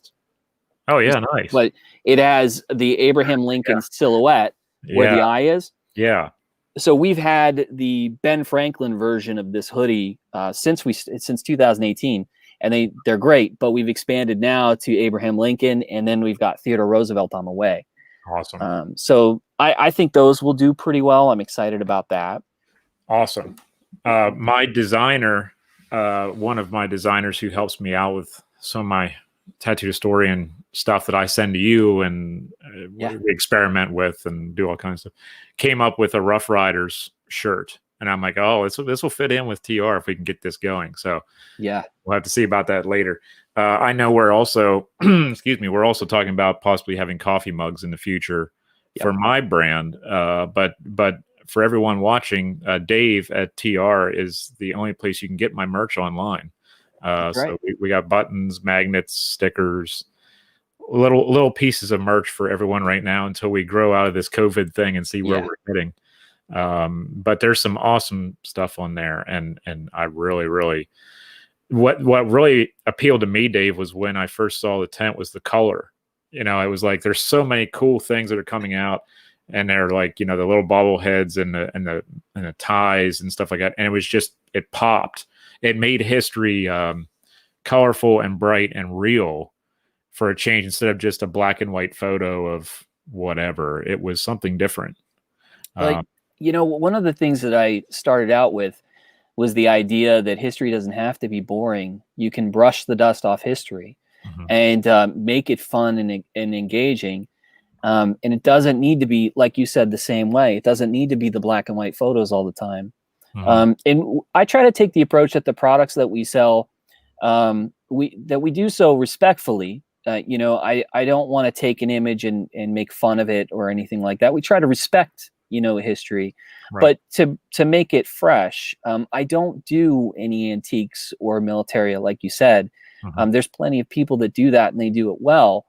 Oh yeah, nice. But it has the Abraham Lincoln silhouette where the eye is. Yeah. So we've had the Ben Franklin version of this hoodie since 2018, and they're great. But we've expanded now to Abraham Lincoln, and then we've got Theodore Roosevelt on the way. Awesome. So I think those will do pretty well. I'm excited about that. Awesome. My designer, one of my designers who helps me out with some of my tattoo historian stuff that I send to you and we experiment with and do all kinds of stuff, came up with a Rough Riders shirt. And I'm like, oh, this will fit in with TR if we can get this going. So yeah, we'll have to see about that later. I know we're also, we're also talking about possibly having coffee mugs in the future for my brand. But for everyone watching, Dave at TR is the only place you can get my merch online. So we got buttons, magnets, stickers, little pieces of merch for everyone right now until we grow out of this COVID thing and see where we're heading. But there's some awesome stuff on there, and I really what really appealed to me, Dave, was when I first saw the tent was the color. It was like there's so many cool things that are coming out, and they're like the little bobbleheads and the ties and stuff like that, and it popped. It made history colorful and bright and real for a change instead of just a black and white photo of whatever. It was something different. One of the things that I started out with was the idea that history doesn't have to be boring. You can brush the dust off history and make it fun and engaging. And it doesn't need to be, like you said, the same way. It doesn't need to be the black and white photos all the time. And I try to take the approach that the products that we sell, we do so respectfully. I don't want to take an image and make fun of it or anything like that. We try to respect, history, but to make it fresh. I don't do any antiques or militaria, like you said. There's plenty of people that do that and they do it well.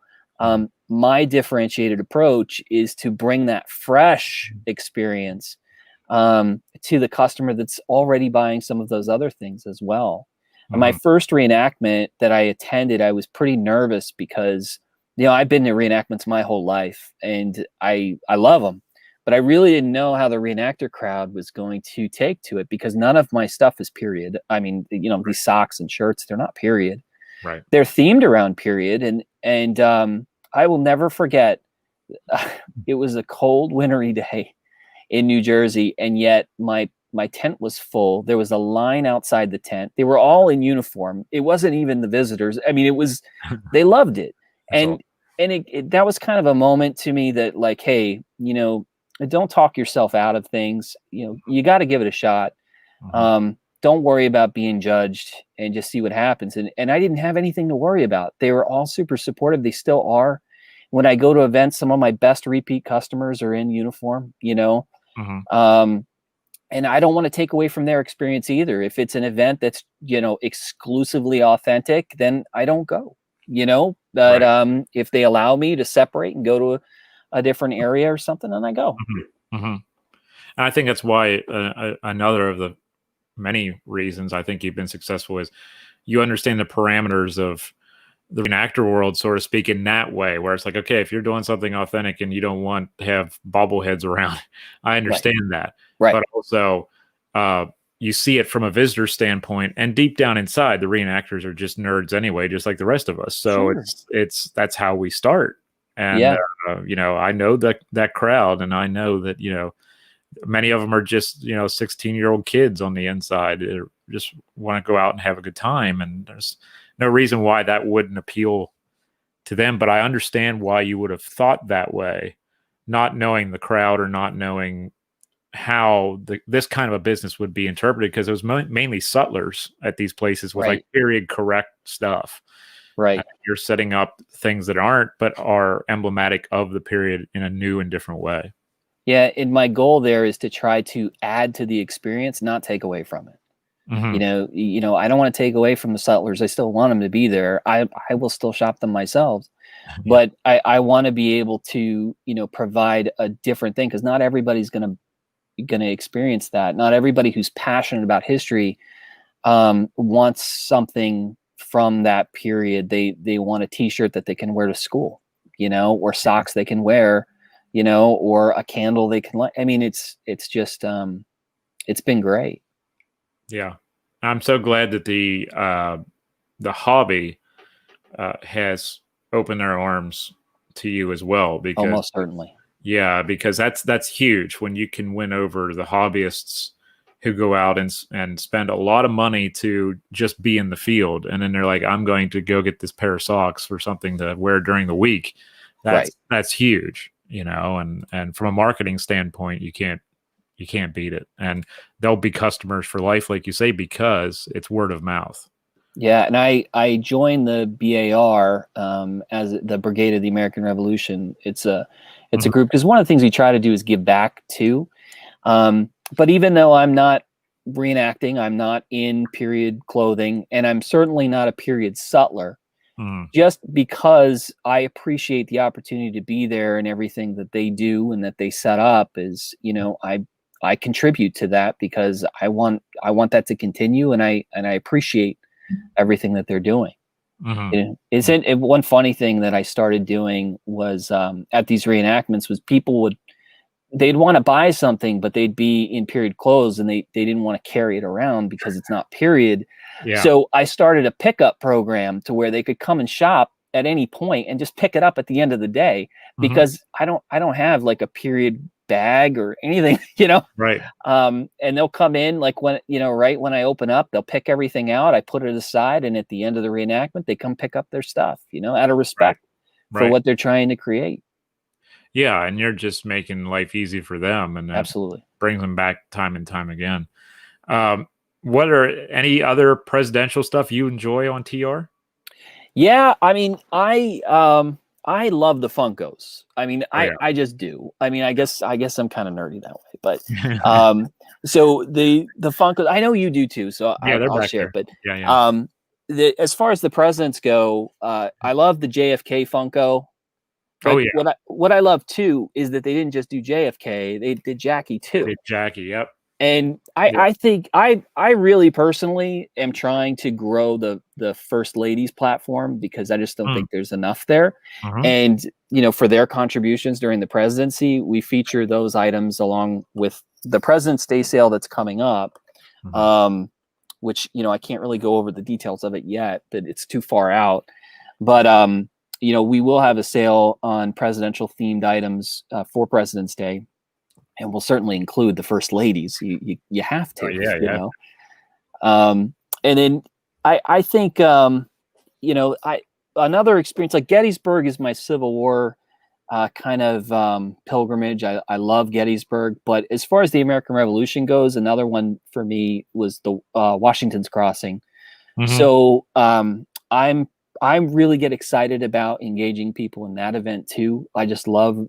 My differentiated approach is to bring that fresh experience to the customer that's already buying some of those other things as well. My first reenactment that I attended, I was pretty nervous because, I've been to reenactments my whole life and I love them, but I really didn't know how the reenactor crowd was going to take to it because none of my stuff is period. I mean, these socks and shirts, they're not period. Right. They're themed around period. And I will never forget, it was a cold, wintry day in New Jersey, and yet my tent was full. There was a line outside the tent. They were all in uniform. It wasn't even the visitors. I mean, it was, they loved it. And that was kind of a moment to me that like, hey, don't talk yourself out of things. You got to give it a shot. Don't worry about being judged and just see what happens. And I didn't have anything to worry about. They were all super supportive. They still are. When I go to events, some of my best repeat customers are in uniform, Mhm. And I don't want to take away from their experience either. If it's an event that's, exclusively authentic, then I don't go, but Right. if they allow me to separate and go to a different area or something, then I go. Mhm. Mhm. And I think that's why another of the many reasons I think you've been successful is you understand the parameters of the reenactor world, so to speak, in that way, where it's like, okay, if you're doing something authentic and you don't want to have bobbleheads around, I Right. understand that. Right. But also, uh, you see it from a visitor standpoint, and deep down inside, the reenactors are just nerds anyway, just like the rest of us. So Sure. it's that's how we start. And Yeah. I know that crowd, and I know that many of them are just 16-year-old kids on the inside. They just want to go out and have a good time, and there's no reason why that wouldn't appeal to them. But I understand why you would have thought that way, not knowing the crowd or not knowing how this kind of a business would be interpreted, because it was mainly sutlers at these places with like Right. period correct stuff. And Right. you're setting up things that aren't, but are emblematic of the period in a new and different way. Yeah. And my goal there is to try to add to the experience, not take away from it. Hmm. I don't want to take away from the sutlers. I still want them to be there. I will still shop them myself, Yeah. but I want to be able to, provide a different thing, because not everybody's gonna experience that. Not everybody who's passionate about history wants something from that period. They want a T-shirt that they can wear to school, or socks they can wear, or a candle they can light. I mean, it's just it's been great. Yeah. I'm so glad that the hobby has opened their arms to you as well, because Almost certainly. yeah, because that's huge when you can win over the hobbyists who go out and spend a lot of money to just be in the field, and then they're like, I'm going to go get this pair of socks for something to wear during the week. Right. That's huge, and from a marketing standpoint, you can't beat it. And they'll be customers for life, like you say, because it's word of mouth. Yeah, and I joined the BAR as the Brigade of the American Revolution. It's a Mhm. group, because one of the things we try to do is give back too. But even though I'm not reenacting, I'm not in period clothing, and I'm certainly not a period sutler. Mhm. Just because I appreciate the opportunity to be there and everything that they do and that they set up is, I contribute to that, because I want that to continue, and I appreciate everything that they're doing. Mhm. Isn't it one funny thing that I started doing was at these reenactments was they'd want to buy something, but they'd be in period clothes, and they didn't want to carry it around because it's not period. Yeah. So I started a pickup program to where they could come and shop at any point and just pick it up at the end of the day, Mhm. because I don't have like a period bag or anything, Right. and they'll come in like when, right when I open up, they'll pick everything out. I put it aside, and at the end of the reenactment, they come pick up their stuff, out of Right. respect for Right. what they're trying to create. Yeah, and you're just making life easy for them, and that Absolutely. brings them back time and time again. Um, what are any other presidential stuff you enjoy on TR? Yeah, I mean, I love the Funkos. I mean, Oh, I just do. I mean, I guess I'm kind of nerdy that way, but yeah. so the Funkos, I know you do too, so Yeah, they're I'll back share. there. But Yeah, yeah. um, as far as the presidents go, I love the JFK Funko. Oh, But yeah, what I love too is that they didn't just do JFK; they did Jackie they too. did Jackie, yep. And I, Yep. I think I really personally am trying to grow the First Ladies platform, because I just don't Mm, think there's enough there. mhm, And for their contributions during the presidency, we feature those items along with the President's Day sale that's coming up. mhm. Um, which I can't really go over the details of it yet, but it's too far out. But we will have a sale on presidential themed items for President's Day, and we'll certainly include the first ladies. You have Oh, to, yeah, yeah. Um, and then I think I another experience like Gettysburg is my Civil War kind of pilgrimage. I love Gettysburg, but as far as the American Revolution goes, another one for me was the Washington's Crossing. Mhm. So I'm I really get excited about engaging people in that event too. I just love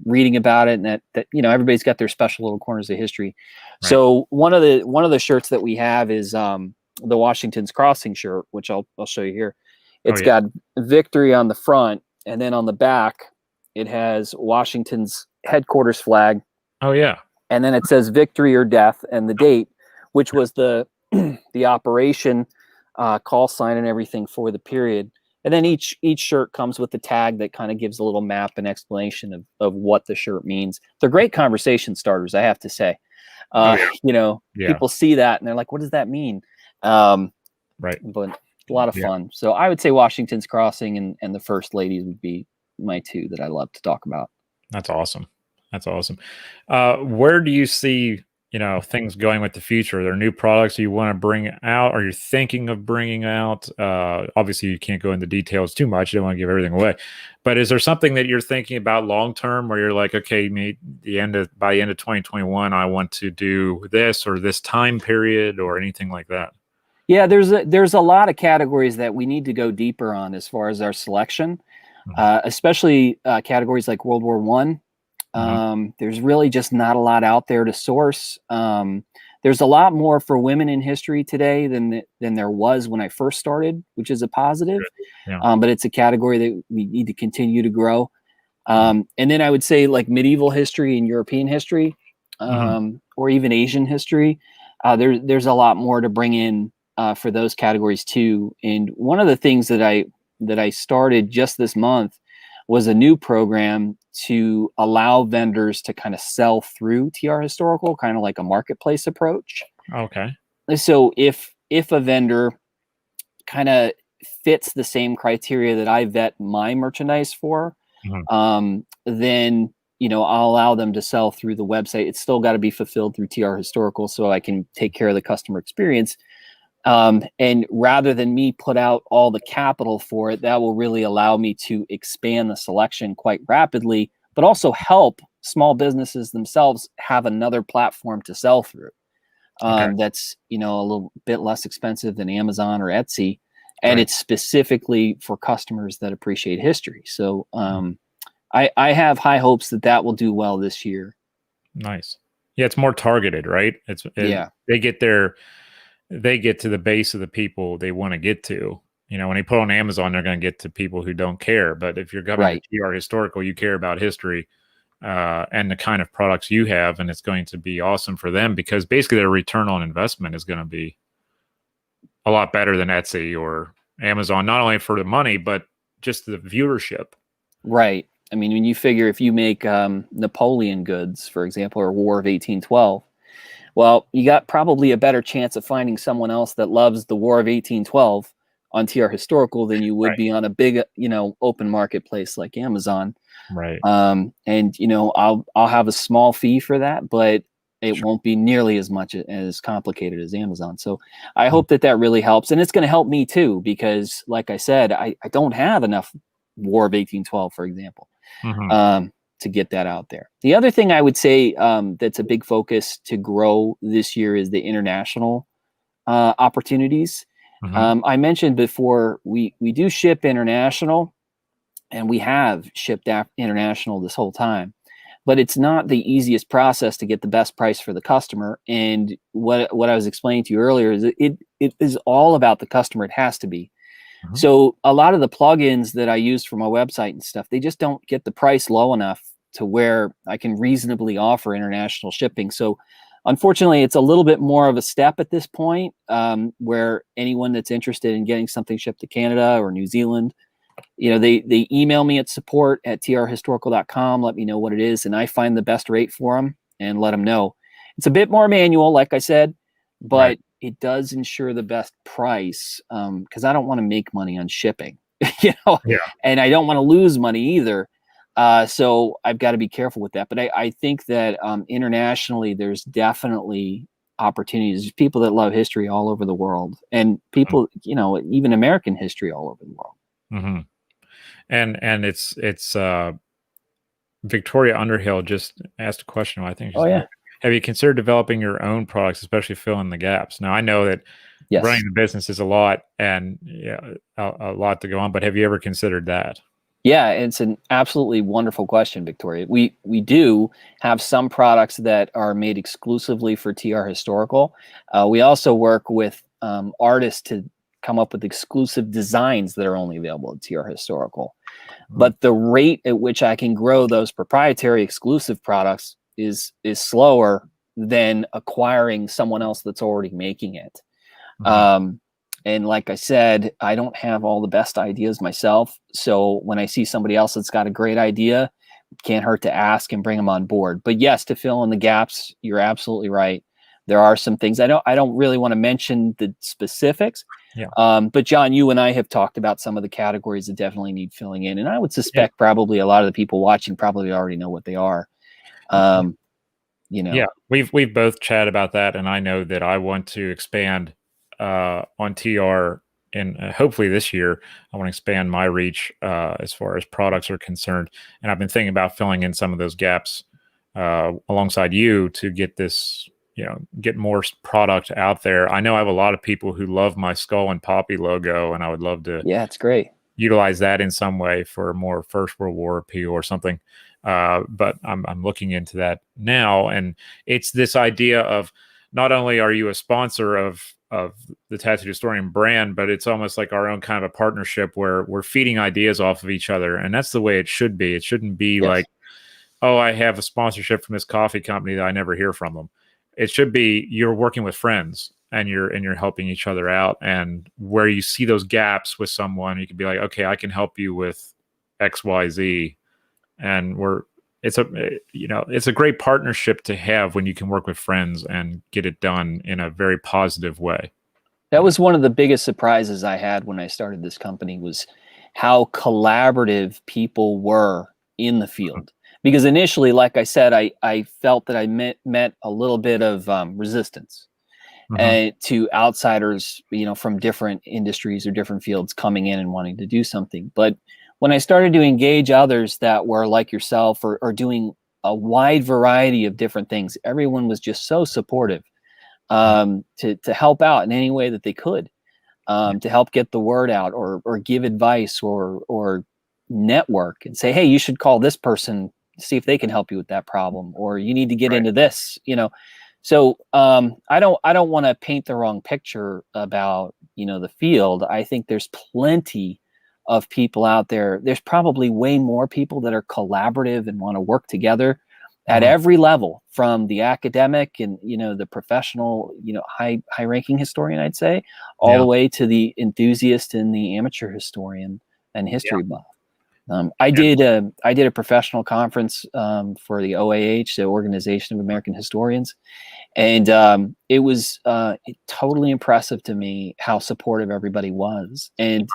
reading about it, and that everybody's got their special little corners of history. Right. So one of the shirts that we have is the Washington's Crossing shirt, which I'll show you here. Oh It's yeah. got victory on the front, and then on the back it has Washington's headquarters flag, Oh yeah. and then it says victory or death and the date, which was the the operation call sign and everything for the period. And then each shirt comes with the tag that kind of gives a little map and explanation of what the shirt means. They're great conversation starters, I have to say. Oh yeah. Yeah. People see that and they're like, what does that mean? Um, Right. but a lot of Yeah. fun. So I would say Washington's Crossing and the First Ladies would be my two that I love to talk about. That's awesome. That's awesome. Where do you see, things going with the future? Are there new products you want to bring out? Are you thinking of bringing out? Obviously, you can't go into details too much. You don't want to give everything away. But is there something that you're thinking about long term, where you're like, okay, by the end of 2021, I want to do this or this time period or anything like that? Yeah, there's a lot of categories that we need to go deeper on as far as our selection, especially categories like World War One. There's really just not a lot out there to source. There's a lot more for women in history today than there was when I first started, which is a positive. Yeah. But it's a category that we need to continue to grow. And then I would say like medieval history and European history, or even Asian history. There's a lot more to bring in for those categories too. And one of the things that I started just this month was a new program to allow vendors to kind of sell through TR Historical, kind of like a marketplace approach. Okay. So if a vendor kind of fits the same criteria that I vet my merchandise for, then I'll allow them to sell through the website. It's still got to be fulfilled through TR Historical, so I can take care of the customer experience. And rather than me put out all the capital for it, that will really allow me to expand the selection quite rapidly, but also help small businesses themselves have another platform to sell through. That's, a little bit less expensive than Amazon or Etsy. And it's specifically for customers that appreciate history. So I have high hopes that will do well this year. Nice. Yeah, it's more targeted, right? They get to the base of the people they want to get to. When they put on Amazon, they're going to get to people who don't care. But if you're coming to TR Historical, you care about history and the kind of products you have, and it's going to be awesome for them because basically their return on investment is going to be a lot better than Etsy or Amazon, not only for the money, but just the viewership. Right. I mean, when you figure if you make Napoleon goods, for example, or War of 1812, well, you got probably a better chance of finding someone else that loves the War of 1812 on TR Historical than you would be on a big, open marketplace like Amazon. Right. And I'll have a small fee for that, but it won't be nearly as much as complicated as Amazon. So I hope that really helps, and it's going to help me too because, like I said, I don't have enough War of 1812, for example. To get that out there. The other thing I would say that's a big focus to grow this year is the international opportunities. I mentioned before we do ship international, and we have shipped international this whole time, but it's not the easiest process to get the best price for the customer. And what I was explaining to you earlier is it is all about the customer. It has to be. So a lot of the plugins that I use for my website and stuff, they just don't get the price low enough to where I can reasonably offer international shipping. So unfortunately, it's a little bit more of a step at this point, where anyone that's interested in getting something shipped to Canada or New Zealand, they email me at support@trhistorical.com, let me know what it is, and I find the best rate for them and let them know. It's a bit more manual, like I said, but it does ensure the best price, because I don't want to make money on shipping, and I don't want to lose money either. So I've got to be careful with that. But I think that internationally, there's definitely opportunities. There's people that love history all over the world, and people, even American history all over the world. And it's Victoria Underhill just asked a question. I think. Have you considered developing your own products, especially filling the gaps? Now, I know that running Yes. the business is a lot, and yeah, a lot to go on. But have you ever considered that? Yeah, it's an absolutely wonderful question, Victoria. We do have some products that are made exclusively for TR Historical. We also work with artists to come up with exclusive designs that are only available at TR Historical. But the rate at which I can grow those proprietary exclusive products is slower than acquiring someone else that's already making it. Um, and like I said, I don't have all the best ideas myself. So when I see somebody else that's got a great idea, can't hurt to ask and bring them on board. But yes, to fill in the gaps, you're absolutely right. There are some things I don't really want to mention the specifics. Yeah. But John, you and I have talked about some of the categories that definitely need filling in. And I would Yeah. suspect probably a lot of the people watching probably already know what they are. You know. Yeah, we've both chatted about that, and I know that I want to expand on TR, and hopefully this year I want to expand my reach as far as products are concerned. And I've been thinking about filling in some of those gaps alongside you to get this, get more product out there. I know I have a lot of people who love my Skull and Poppy logo, and I would love to Yeah, it's great. utilize that in some way for more First World War appeal or something. But I'm looking into that now, and it's this idea of not only are you a sponsor of the Tattooed Historian brand, but it's almost like our own kind of a partnership where we're feeding ideas off of each other, and that's the way it should be. It shouldn't be like, oh, I have a sponsorship from this coffee company that I never hear from them. It should be you're working with friends and you're helping each other out, and where you see those gaps with someone, you can be like, okay, I can help you with XYZ. And it's a great partnership to have when you can work with friends and get it done in a very positive way. That was one of the biggest surprises I had when I started this company, was how collaborative people were in the field. Because initially, like I said, I felt that I met a little bit of resistance to outsiders, from different industries or different fields coming in and wanting to do something. But when I started to engage others that were like yourself or doing a wide variety of different things, everyone was just so supportive to help out in any way that they could, to help get the word out or give advice or network and say, hey, you should call this person, see if they can help you with that problem, or you need to get into this, So I don't want to paint the wrong picture about, the field. I think there's plenty of people out there. There's probably way more people that are collaborative and want to work together at every level, from the academic and, the professional, high ranking historian, I'd say, all the way to the enthusiast and the amateur historian and history buff. I did a professional conference for the OAH, the Organization of American Historians, and it was totally impressive to me how supportive everybody was. And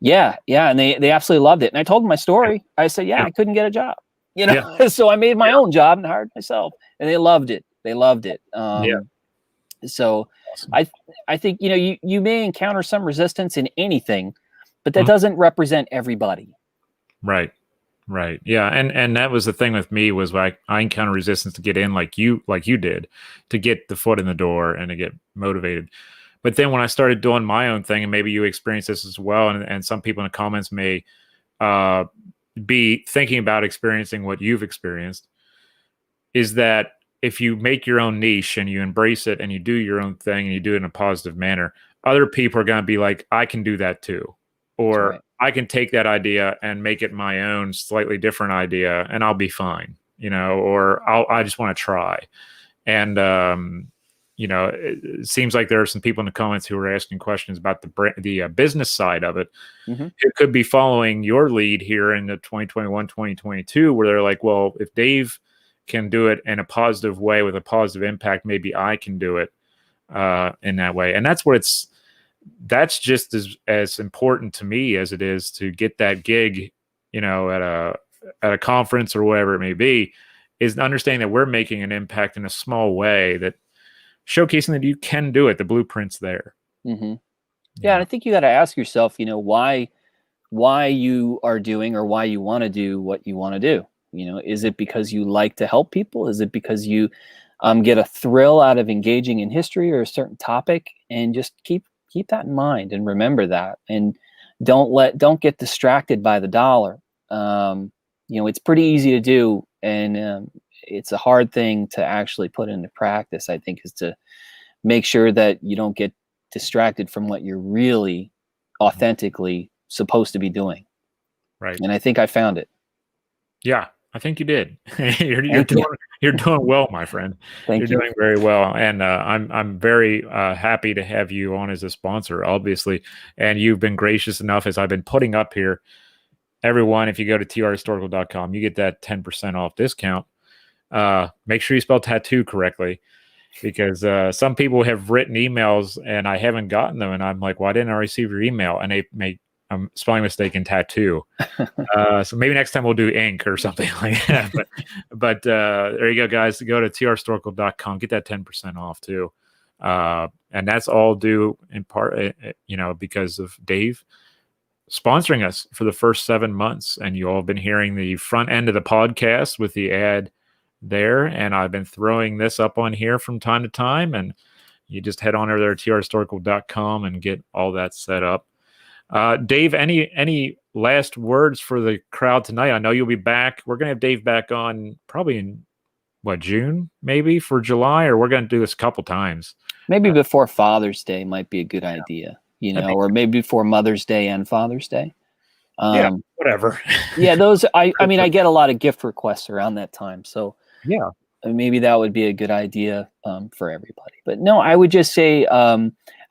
and they absolutely loved it. And I told them my story. I said, I couldn't get a job, so I made my own job and hired myself, and they loved it. They loved it. So awesome. I think you may encounter some resistance in anything, but that doesn't represent everybody. Right. Yeah. And that was the thing with me, was like I encountered resistance to get in like you did, to get the foot in the door and to get motivated. But then when I started doing my own thing, and maybe you experienced this as well, and some people in the comments may be thinking about experiencing what you've experienced, is that if you make your own niche and you embrace it and you do your own thing and you do it in a positive manner, other people are going to be like, I can do that too. Or I can take that idea and make it my own slightly different idea and I'll be fine, or I just want to try. And, it seems like there are some people in the comments who are asking questions about the business side of it. It could be following your lead here in the 2021, 2022, where they're like, well, if Dave can do it in a positive way with a positive impact, maybe I can do it in that way. And that's just as important to me as it is to get that gig, at a conference or whatever it may be, is understanding that we're making an impact in a small way, that showcasing that you can do it. The blueprint's there. And I think you got to ask yourself, why you are doing or why you want to do what you want to do. Is it because you like to help people? Is it because you get a thrill out of engaging in history or a certain topic, and just keep that in mind and remember that, and don't get distracted by the dollar. It's pretty easy to do, and it's a hard thing to actually put into practice, I think, is to make sure that you don't get distracted from what you're really authentically supposed to be doing. Right. And I think I found it. Yeah, I think you did. You're doing well, my friend. You're doing very well, and I'm very happy to have you on as a sponsor, obviously. And you've been gracious enough, as I've been putting up here. Everyone, if you go to trhistorical.com, you get that 10% off discount. Make sure you spell tattoo correctly, because some people have written emails and I haven't gotten them, and I'm like, why didn't I receive your email? And they make a spelling mistake in tattoo. So maybe next time we'll do ink or something like that. But there you go, guys. Go to trhistorical.com, get that 10% off too. And that's all due in part, because of Dave sponsoring us for the first 7 months. And you all have been hearing the front end of the podcast with the ad there. And I've been throwing this up on here from time to time. And you just head on over there to trhistorical.com and get all that set up. Dave, any last words for the crowd tonight? I know you'll be back. We're going to have Dave back on probably in June, maybe for July, or we're going to do this a couple times. Maybe before Father's Day might be a good idea, or maybe before Mother's Day and Father's Day. Whatever. Yeah, those. I mean, I get a lot of gift requests around that time, so yeah, maybe that would be a good idea for everybody. But no, I would just say,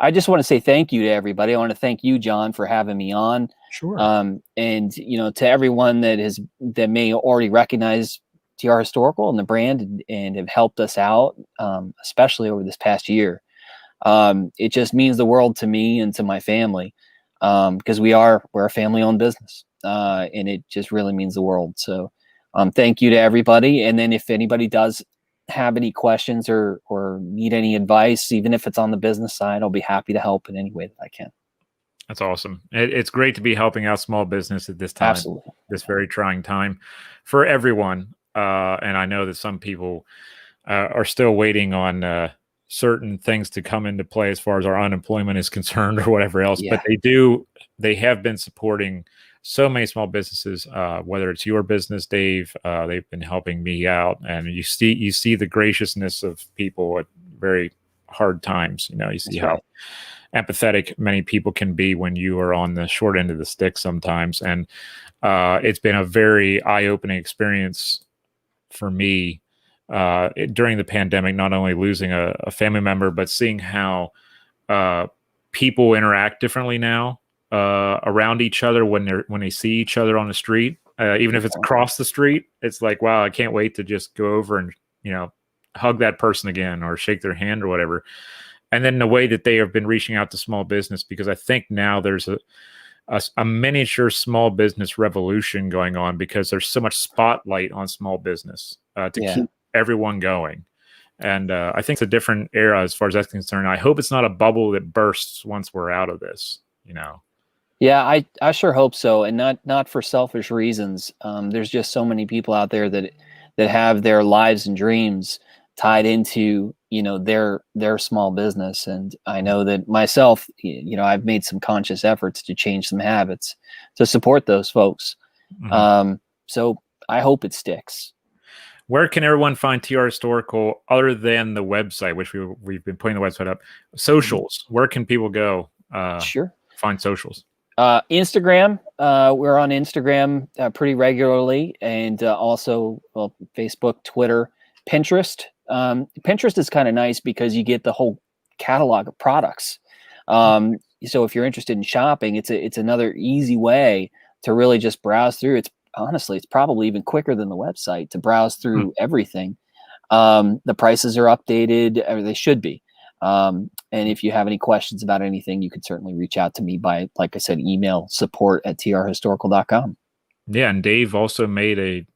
I just want to say thank you to everybody. I want to thank you, John, for having me on. Sure. And to everyone that may already recognize TR Historical and the brand and have helped us out, especially over this past year. It just means the world to me and to my family, because we're a family-owned business, and it just really means the world. So thank you to everybody. And then if anybody does have any questions or need any advice, even if it's on the business side, I'll be happy to help in any way that I can. That's awesome. It's great to be helping out small business at this time. Absolutely. This very trying time for everyone. And I know that some people are still waiting on certain things to come into play as far as our unemployment is concerned or whatever else. Yeah. But they have been supporting so many small businesses, whether it's your business, Dave. They've been helping me out, and you see the graciousness of people at very hard times. You see how empathetic many people can be when you are on the short end of the stick sometimes. And it's been a very eye-opening experience for me during the pandemic, not only losing a family member, but seeing how people interact differently now around each other when they see each other on the street, even if it's across the street. It's like, wow, I can't wait to just go over and hug that person again or shake their hand or whatever. And then the way that they have been reaching out to small business, because I think now there's a miniature small business revolution going on, because there's so much spotlight on small business to keep everyone going. And I think it's a different era as far as that's concerned. I hope it's not a bubble that bursts once we're out of this, Yeah, I sure hope so. And not for selfish reasons. There's just so many people out there that have their lives and dreams tied into, their small business. And I know that myself, I've made some conscious efforts to change some habits to support those folks. Mm-hmm. So I hope it sticks. Where can everyone find TR Historical other than the website, which we've been putting the website up? Socials. Where can people go? Sure. Find socials. Instagram. We're on Instagram pretty regularly, and also Facebook, Twitter, Pinterest. Pinterest is kind of nice because you get the whole catalog of products. So if you're interested in shopping, it's another easy way to really just browse through. It's probably even quicker than the website to browse through everything. The prices are updated, or they should be. And if you have any questions about anything, you can certainly reach out to me by, like I said, email support@trhistorical.com. Yeah. And Dave also made a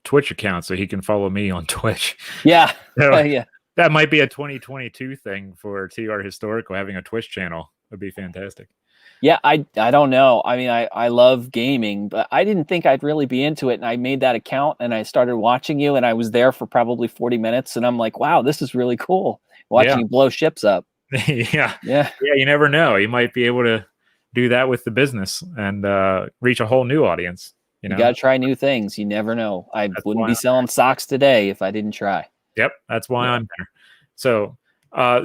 Twitch account so he can follow me on Twitch. Yeah. So yeah. That might be a 2022 thing for TR Historical. Having a Twitch channel would be fantastic. Yeah, I don't know. I mean, I love gaming, but I didn't think I'd really be into it. And I made that account and I started watching you, and I was there for probably 40 minutes. And I'm like, wow, this is really cool. Watching Yeah. you blow ships up. Yeah. Yeah. Yeah. You never know. You might be able to do that with the business and reach a whole new audience. You You know, got to try new things. You never know. I that's wouldn't why. be selling socks today if I didn't try. Yep. That's why Yeah. I'm here. So,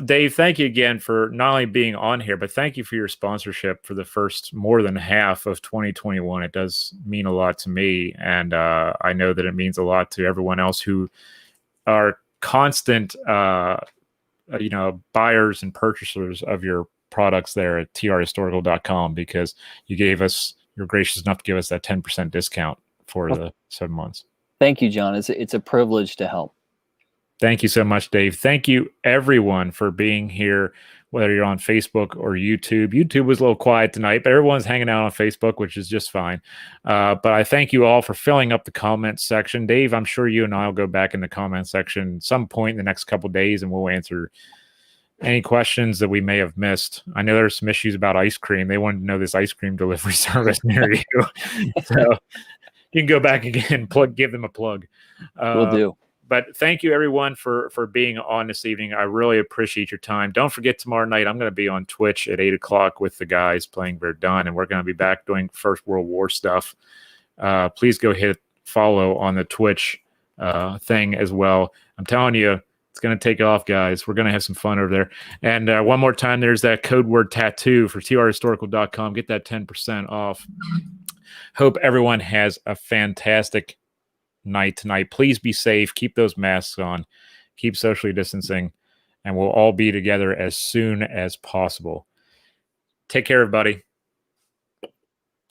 Dave, thank you again for not only being on here, but thank you for your sponsorship for the first more than half of 2021. It does mean a lot to me. And I know that it means a lot to everyone else who are constant, buyers and purchasers of your products there at trhistorical.com, because you're gracious enough to give us that 10% discount for Well, the 7 months. thank you, John. It's a privilege to help. Thank you so much, Dave. Thank you, everyone, for being here, whether you're on Facebook or YouTube. YouTube was a little quiet tonight, but everyone's hanging out on Facebook, which is just fine. But I thank you all for filling up the comments section. Dave, I'm sure you and I will go back in the comment section some point in the next couple of days, and we'll answer any questions that we may have missed. I know there's some issues about ice cream. They wanted to know this ice cream delivery service near you. So you can go back again, give them a plug. Will do. But thank you, everyone, for being on this evening. I really appreciate your time. Don't forget, tomorrow night, I'm going to be on Twitch at 8 o'clock with the guys playing Verdun, and we're going to be back doing First World War stuff. Please go hit follow on the Twitch thing as well. I'm telling you, it's going to take off, guys. We're going to have some fun over there. And one more time, there's that code word tattoo for trhistorical.com. Get that 10% off. Hope everyone has a fantastic night tonight. Please be safe. Keep those masks on. Keep socially distancing. And we'll all be together as soon as possible. Take care, everybody.